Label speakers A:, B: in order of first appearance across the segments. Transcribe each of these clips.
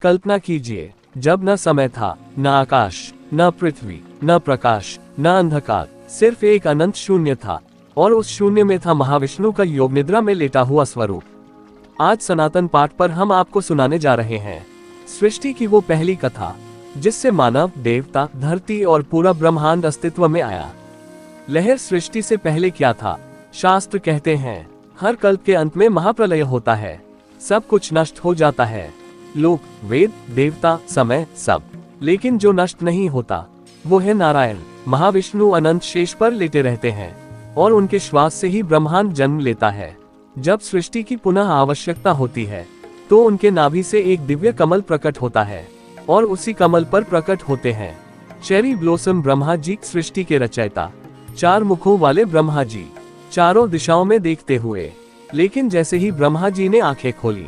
A: कल्पना कीजिए, जब न समय था, न आकाश, न पृथ्वी, न प्रकाश, न अंधकार, सिर्फ एक अनंत शून्य था, और उस शून्य में था महाविष्णु का योग निद्रा में लेटा हुआ स्वरूप। आज सनातन पाठ पर हम आपको सुनाने जा रहे हैं सृष्टि की वो पहली कथा, जिससे मानव, देवता, धरती और पूरा ब्रह्मांड अस्तित्व में आया। लहर सृष्टि से पहले क्या था? शास्त्र कहते हैं, हर कल्प के अंत में महाप्रलय होता है, सब कुछ नष्ट हो जाता है, लोक, वेद, देवता, समय, सब। लेकिन जो नष्ट नहीं होता वो है नारायण। महाविष्णु अनंत शेष पर लेटे रहते हैं और उनके श्वास से ही ब्रह्मांड जन्म लेता है। जब सृष्टि की पुनः आवश्यकता होती है तो उनके नाभि से एक दिव्य कमल प्रकट होता है और उसी कमल पर प्रकट होते हैं चेरी ब्लॉसम ब्रह्मा जी, सृष्टि के रचयिता, 4 मुखों वाले ब्रह्मा जी, चारों दिशाओं में देखते हुए। लेकिन जैसे ही ब्रह्मा जी ने आंखें खोली,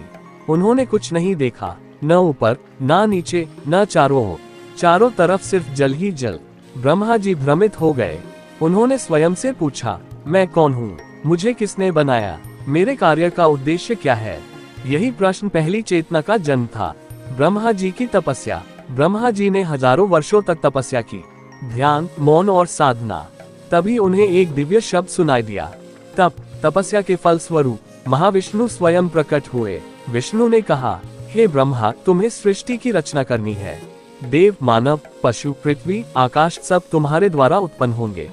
A: उन्होंने कुछ नहीं देखा, न ऊपर, न नीचे, न चारों ओर, चारों तरफ सिर्फ जल ही जल। ब्रह्मा जी भ्रमित हो गए। उन्होंने स्वयं से पूछा, मैं कौन हूँ? मुझे किसने बनाया? मेरे कार्य का उद्देश्य क्या है? यही प्रश्न पहली चेतना का जन्म था। ब्रह्मा जी की तपस्या। ब्रह्मा जी ने हजारों वर्षों तक तपस्या की, ध्यान, मौन और साधना। तभी उन्हें एक दिव्य शब्द सुनाई दिया। तपस्या के फल स्वरूप महाविष्णु स्वयं प्रकट हुए। विष्णु ने कहा, हे ब्रह्मा, तुम्हें सृष्टि की रचना करनी है। देव, मानव, पशु, पृथ्वी, आकाश सब तुम्हारे द्वारा उत्पन्न होंगे।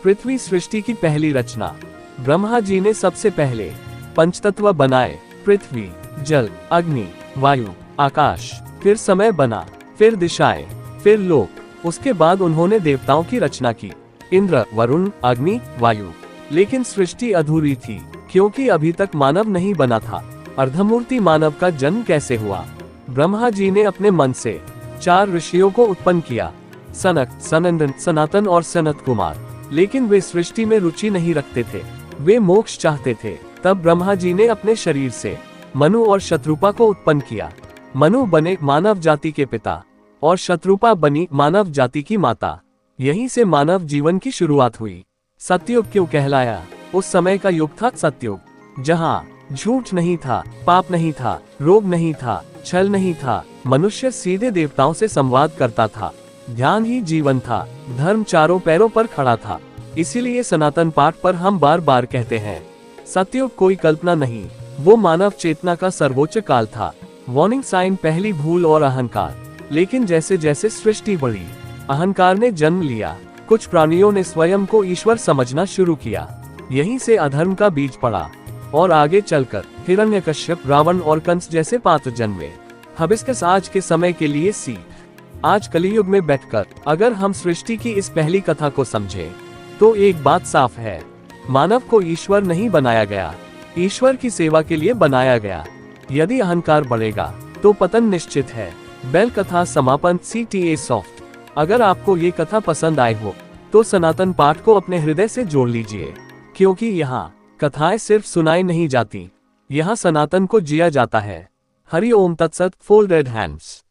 A: पृथ्वी सृष्टि की पहली रचना। ब्रह्मा जी ने सबसे पहले पंचतत्व बनाए, पृथ्वी, जल, अग्नि, वायु, आकाश, फिर समय बना, फिर दिशाएं, फिर लोक। उसके बाद उन्होंने देवताओं की रचना की, इंद्र, वरुण, अग्नि, वायु। लेकिन सृष्टि अधूरी थी, क्योंकि अभी तक मानव नहीं बना था। अर्धमूर्ति मानव का जन्म कैसे हुआ? ब्रह्मा जी ने अपने मन से 4 ऋषियों को उत्पन्न किया, सनक, सनंदन, सनातन और सनत कुमार। लेकिन वे सृष्टि में रुचि नहीं रखते थे, वे मोक्ष चाहते थे। तब ब्रह्मा जी ने अपने शरीर से मनु और शत्रुपा को उत्पन्न किया। मनु बने मानव जाति के पिता और शत्रुपा बनी मानव जाति की माता। यहीं से मानव जीवन की शुरुआत हुई। सतयुग क्यों कहलाया? उस समय का युग था सतयुग, जहाँ झूठ नहीं था, पाप नहीं था, रोग नहीं था, छल नहीं था। मनुष्य सीधे देवताओं से संवाद करता था, ध्यान ही जीवन था, धर्म चारों पैरों पर खड़ा था। इसीलिए सनातन पाठ पर हम बार बार कहते हैं, सतयुग कोई कल्पना नहीं, वो मानव चेतना का सर्वोच्च काल था। वार्निंग साइन, पहली भूल और अहंकार। लेकिन जैसे जैसे सृष्टि बढ़ी, अहंकार ने जन्म लिया। कुछ प्राणियों ने स्वयं को ईश्वर समझना शुरू किया। यहीं से अधर्म का बीज पड़ा और आगे चलकर हिरण्यकश्यप, रावण और कंस जैसे पात्र जन्मे। हबिस्कस आज के समय के लिए सीख। आज कलियुग में बैठकर अगर हम सृष्टि की इस पहली कथा को समझें तो एक बात साफ है, मानव को ईश्वर नहीं बनाया गया, ईश्वर की सेवा के लिए बनाया गया। यदि अहंकार बढ़ेगा तो पतन निश्चित है। बेल कथा समापन, CTA सॉफ्ट। अगर आपको ये कथा पसंद आई हो तो सनातन पाठ को अपने हृदय से जोड़ लीजिए, क्योंकि यहाँ कथाएं सिर्फ सुनाई नहीं जाती, यहाँ सनातन को जिया जाता है। हरि ओम तत्सत। Folded hands.